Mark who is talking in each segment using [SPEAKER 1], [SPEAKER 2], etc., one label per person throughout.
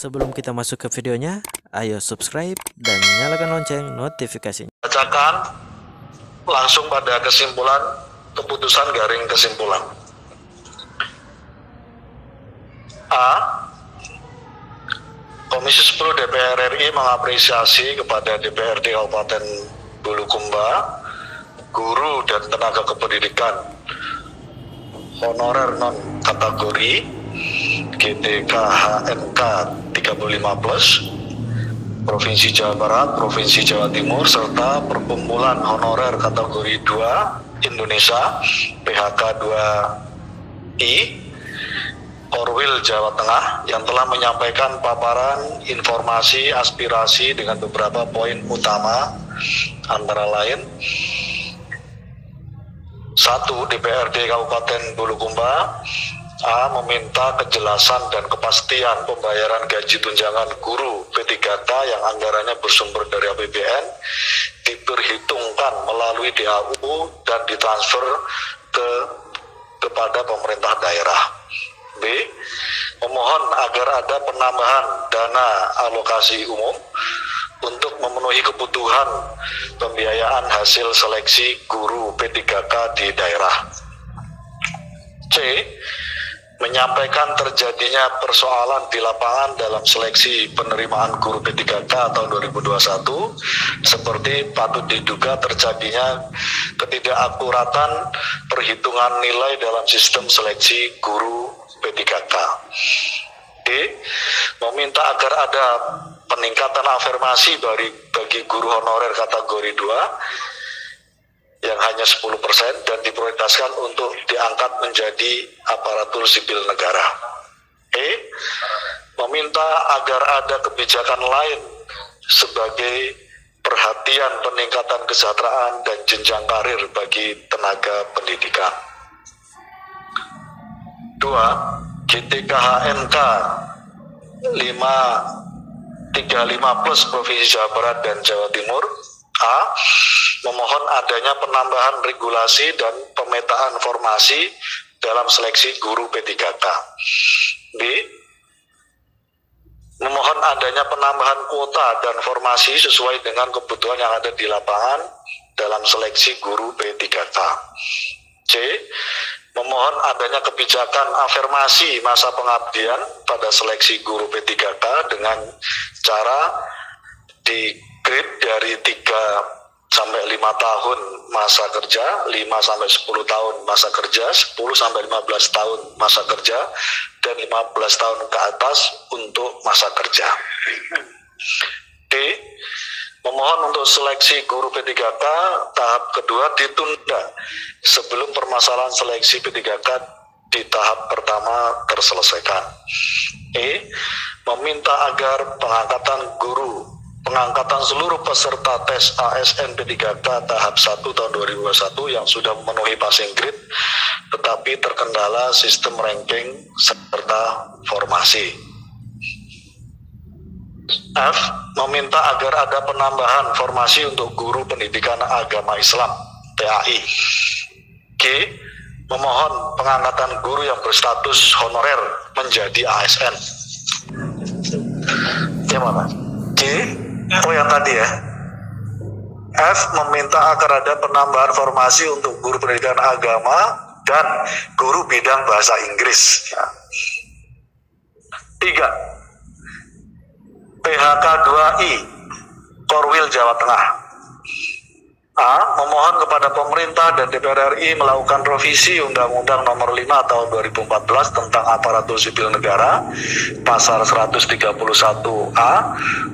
[SPEAKER 1] Sebelum kita masuk ke videonya, ayo subscribe dan nyalakan lonceng notifikasinya.
[SPEAKER 2] Bacakan langsung pada kesimpulan keputusan garing kesimpulan. A. Komisi 10 DPR RI mengapresiasi kepada DPRD Kabupaten Bulukumba, guru dan tenaga kependidikan honorer non kategori GTKHNK 35+, Provinsi Jawa Barat, Provinsi Jawa Timur, serta Perkumpulan Honorer Kategori 2 Indonesia PHK 2I Korwil Jawa Tengah yang telah menyampaikan paparan informasi aspirasi dengan beberapa poin utama, antara lain: 1. DPRD Kabupaten Bulukumba A. Meminta kejelasan dan kepastian pembayaran gaji tunjangan guru P3K yang anggarannya bersumber dari APBN diperhitungkan melalui DAU dan ditransfer kepada pemerintah daerah. B. Memohon agar ada penambahan dana alokasi umum untuk memenuhi kebutuhan pembiayaan hasil seleksi guru P3K di daerah. C. Menyampaikan terjadinya persoalan di lapangan dalam seleksi penerimaan guru P3K tahun 2021, seperti patut diduga terjadinya ketidakakuratan perhitungan nilai dalam sistem seleksi guru P3K. D. Meminta agar ada peningkatan afirmasi bagi guru honorer kategori 2 yang hanya 10% dan diprioritaskan untuk diangkat menjadi aparatur sipil negara. E. Meminta agar ada kebijakan lain sebagai perhatian peningkatan kesejahteraan dan jenjang karir bagi tenaga pendidikan. 2. GTKHNK 535+ Provinsi Jawa Barat dan Jawa Timur A. Memohon adanya penambahan regulasi dan pemetaan formasi dalam seleksi guru P3K. B. Memohon adanya penambahan kuota dan formasi sesuai dengan kebutuhan yang ada di lapangan dalam seleksi guru P3K. C. Memohon adanya kebijakan afirmasi masa pengabdian pada seleksi guru P3K dengan cara di-grade dari 3 sampai 5 tahun masa kerja, 5 sampai 10 tahun masa kerja, 10 sampai 15 tahun masa kerja, dan 15 tahun ke atas untuk masa kerja. D. Memohon untuk seleksi guru P3K tahap kedua ditunda sebelum permasalahan seleksi P3K di tahap pertama terselesaikan. E. Meminta agar pengangkatan seluruh peserta tes ASN P3K tahap 1 tahun 2021 yang sudah memenuhi passing grade tetapi terkendala sistem ranking serta formasi. F. Meminta agar ada penambahan formasi untuk guru pendidikan agama Islam TAI. G. Memohon pengangkatan guru yang berstatus honorer menjadi ASN. Gimana? G. Oh, yang tadi ya. F. Meminta agar ada penambahan formasi untuk guru pendidikan agama dan guru bidang bahasa Inggris. 3. PHK 2I Korwil Jawa Tengah. A. Memohon kepada pemerintah dan DPR RI melakukan revisi Undang-Undang Nomor 5 Tahun 2014 tentang Aparatur Sipil Negara Pasal 131A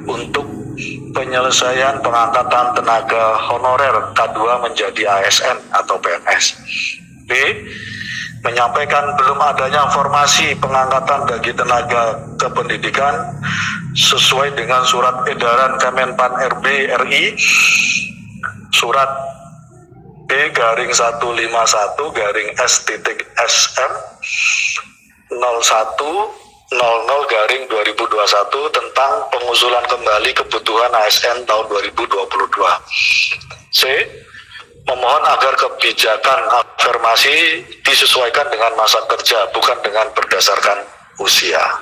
[SPEAKER 2] untuk penyelesaian pengangkatan tenaga honorer K2 menjadi ASN atau PNS. B. Menyampaikan belum adanya formasi pengangkatan bagi tenaga kependidikan sesuai dengan surat edaran Kemenpan RB RI surat B-151-S.SM 0100/2021 tentang pengusulan kembali kebutuhan ASN tahun 2022. C. Memohon agar kebijakan afirmasi disesuaikan dengan masa kerja, bukan dengan berdasarkan usia.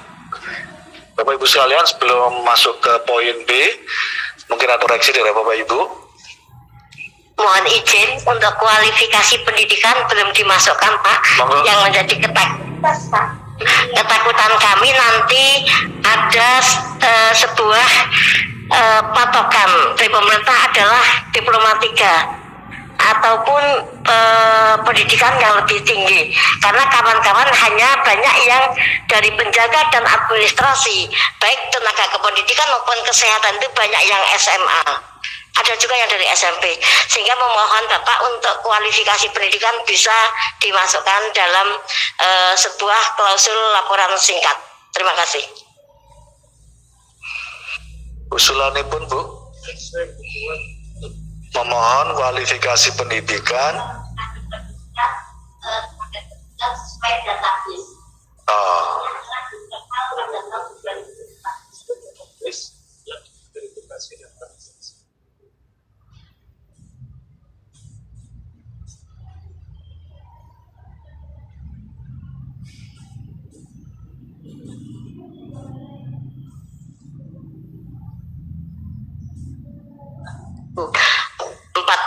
[SPEAKER 2] Bapak Ibu sekalian, sebelum masuk ke poin B, mungkin ada koreksi dari Bapak Ibu.
[SPEAKER 3] Mohon izin untuk kualifikasi pendidikan belum dimasukkan Pak.
[SPEAKER 2] Monggo.
[SPEAKER 3] Yang menjadi ketakutan kami nanti ada sebuah patokan dari pemerintah adalah diploma 3 ataupun pendidikan yang lebih tinggi, karena kawan-kawan hanya banyak yang dari penjaga dan administrasi, baik tenaga kependidikan maupun kesehatan itu banyak yang SMA, ada juga yang dari SMP, sehingga memohon Bapak untuk kualifikasi pendidikan bisa dimasukkan dalam sebuah klausul laporan singkat. Terima kasih.
[SPEAKER 2] Usulanipun Bu, memohon kualifikasi pendidikan.
[SPEAKER 3] Oh.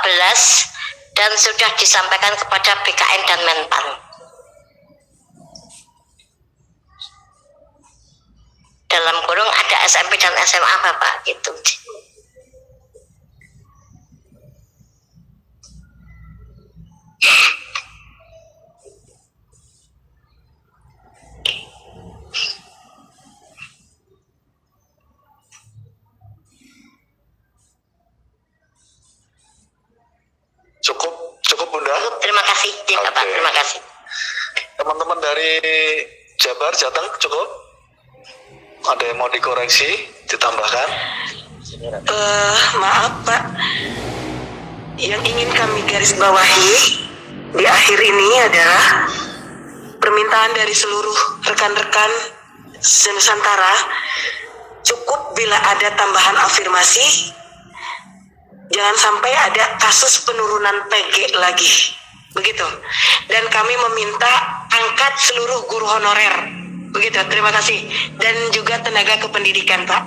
[SPEAKER 3] 14 dan sudah disampaikan kepada BKN dan Menpan. Dalam kurung ada SMP dan SMA Bapak gitu.
[SPEAKER 2] Cukup Bunda.
[SPEAKER 3] Terima kasih, ya, Bapak.
[SPEAKER 2] Oke.
[SPEAKER 3] Terima kasih.
[SPEAKER 2] Teman-teman dari Jabar, Jateng cukup? Ada yang mau dikoreksi, ditambahkan?
[SPEAKER 4] Maaf Pak, yang ingin kami garis bawahi di akhir ini adalah permintaan dari seluruh rekan-rekan se-Nusantara, cukup bila ada tambahan afirmasi, jangan sampai ada kasus penurunan PG lagi, begitu. Dan kami meminta angkat seluruh guru honorer, begitu. Terima kasih. Dan juga tenaga kependidikan, Pak.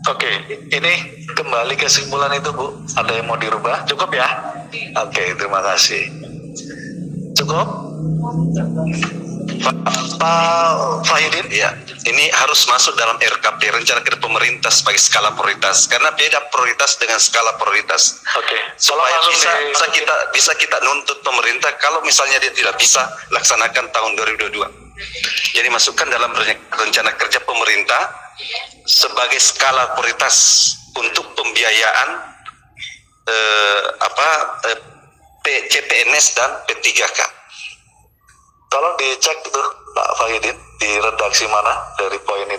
[SPEAKER 2] Oke, ini kembali kesimpulan itu Bu. Ada yang mau dirubah? Cukup ya? Oke, terima kasih. Cukup? Pak Fahidin?
[SPEAKER 5] Ya, ini harus masuk dalam RKP, rencana kerja pemerintah sebagai skala prioritas, karena beda prioritas dengan skala prioritas.
[SPEAKER 2] Oke,
[SPEAKER 5] Supaya bisa kita nuntut pemerintah kalau misalnya dia tidak bisa laksanakan tahun 2022. Jadi masukkan dalam rencana kerja pemerintah sebagai skala prioritas untuk pembiayaan CPNS dan P3K.
[SPEAKER 2] Tolong dicek itu Pak Fahidin di redaksi mana dari poin